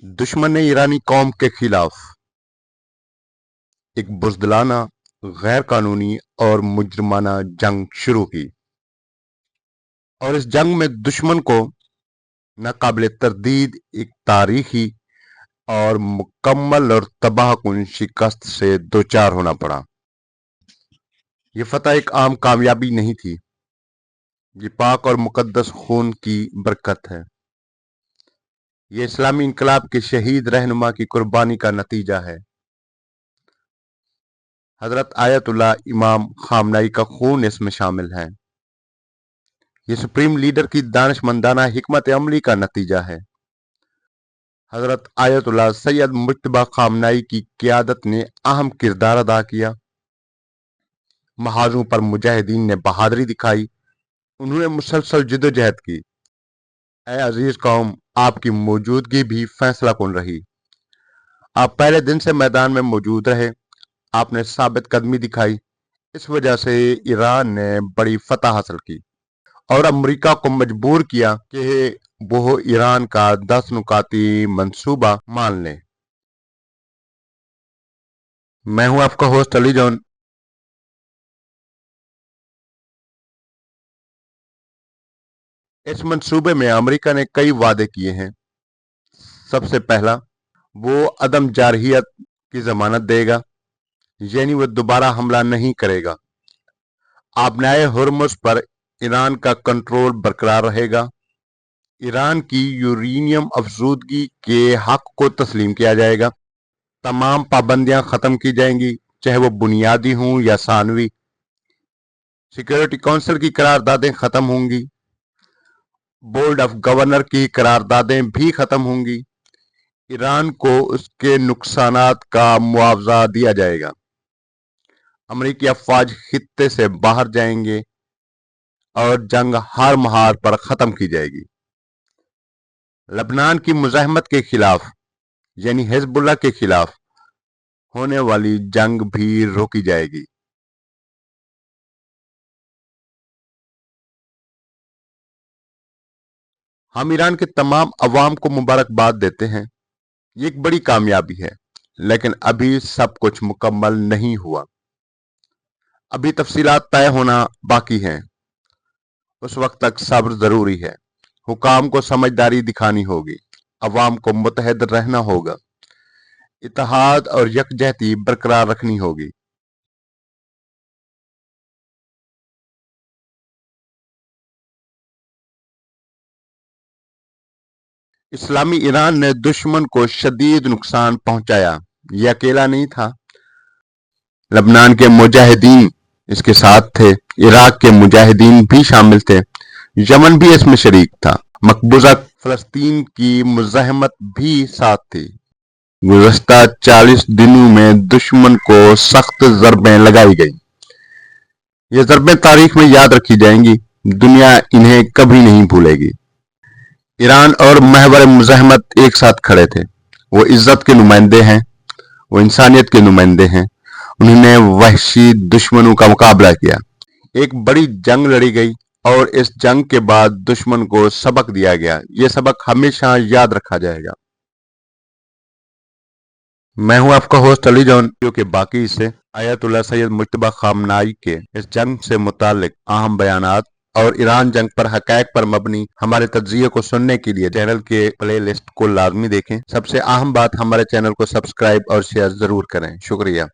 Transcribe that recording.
दुश्मन ने ईरानी कौम के खिलाफ एक बुज़दिलाना, गैर कानूनी और मुजरिमाना जंग शुरू की और इस जंग में दुश्मन को नाकाबिले तरदीद एक तारीखी और मुकम्मल और तबाहकुन शिकस्त से दोचार होना पड़ा। ये फतह एक आम कामयाबी नहीं थी, ये पाक और मुकद्दस खून की बरकत है। ये इस्लामी इनकलाब के शहीद रहनुमा की कुर्बानी का नतीजा है। हजरत आयतुल्लाह इमाम खामनाई का खून इसमें शामिल है। ये सुप्रीम लीडर की दानिशमंदाना हिकमत अमली का नतीजा है। हजरत आयतुल्लाह सैयद मुज्तबा खामनाई की क़ियादत ने अहम किरदार अदा किया। महाजों पर मुजाहिदीन ने बहादुरी दिखाई, उन्होंने मुसलसल जिद्दोजहद की। ऐ अजीज कौम, आपकी मौजूदगी भी फैसला कुन रही। आप पहले दिन से मैदान में मौजूद रहे, आपने साबित कदमी दिखाई। इस वजह से ईरान ने बड़ी फतह हासिल की और अमेरिका को मजबूर किया कि वो ईरान का 10 नुकाती मंसूबा मान ले। मैं हूं आपका होस्ट अली जॉन। इस मंसूबे में अमेरिका ने कई वादे किए हैं। सबसे पहला, वो अदम जारहियत की जमानत देगा, यानी वो दोबारा हमला नहीं करेगा। आबनाए हुर्मुज पर ईरान का कंट्रोल बरकरार रहेगा। ईरान की यूरेनियम अफजूदगी के हक को तस्लीम किया जाएगा। तमाम पाबंदियां खत्म की जाएंगी, चाहे वो बुनियादी हों या सानवी। सिक्योरिटी काउंसिल की करारदादें खत्म होंगी। बोर्ड ऑफ गवर्नर की करारदादें भी खत्म होंगी। ईरान को उसके नुकसानात का मुआवजा दिया जाएगा। अमेरिकी अफवाज खित्ते से बाहर जाएंगे और जंग हार महार पर खत्म की जाएगी। लबनान की मुजाहमत के खिलाफ यानी हिजबुल्लाह के खिलाफ होने वाली जंग भी रोकी जाएगी। हम ईरान के तमाम अवाम को मुबारकबाद देते हैं। ये एक बड़ी कामयाबी है, लेकिन अभी सब कुछ मुकम्मल नहीं हुआ। अभी तफसीलात तय होना बाकी हैं। उस वक्त तक सब्र जरूरी है। हुकाम को समझदारी दिखानी होगी, अवाम को मुतहद रहना होगा, इत्तेहाद और यकजहती बरकरार रखनी होगी। इस्लामी ईरान ने दुश्मन को शदीद नुकसान पहुंचाया। यह अकेला नहीं था, लबनान के मुजाहिदीन इसके साथ थे, इराक के मुजाहिदीन भी शामिल थे, यमन भी इसमें शरीक था, मकबूजा फलस्तीन की मुजाहमत भी साथ थी। गुज़श्ता 40 दिनों में दुश्मन को सख्त ज़रबें लगाई गई। ये ज़रबें तारीख में याद रखी जाएंगी, दुनिया इन्हें कभी नहीं भूलेगी। ईरान और महवर मुजाहमत एक साथ खड़े थे। वो इज्जत के नुमाइंदे हैं, वो इंसानियत के नुमाइंदे हैं। उन्होंने वहशी दुश्मनों का मुकाबला किया। एक बड़ी जंग लड़ी गई और इस जंग के बाद दुश्मन को सबक दिया गया। ये सबक हमेशा याद रखा जाएगा। मैं हूं आपका होस्ट अली जॉन। वीडियो के बाकी हिस्से आयतुल्लाह सैयद मुज्तबा खामनाई के इस जंग से मुतालिक अहम बयानात और ईरान जंग पर हकायक पर मबनी हमारे तज्जिये को सुनने के लिए चैनल के प्ले लिस्ट को लाजमी देखें। सबसे अहम बात, हमारे चैनल को सब्सक्राइब और शेयर जरूर करें। शुक्रिया।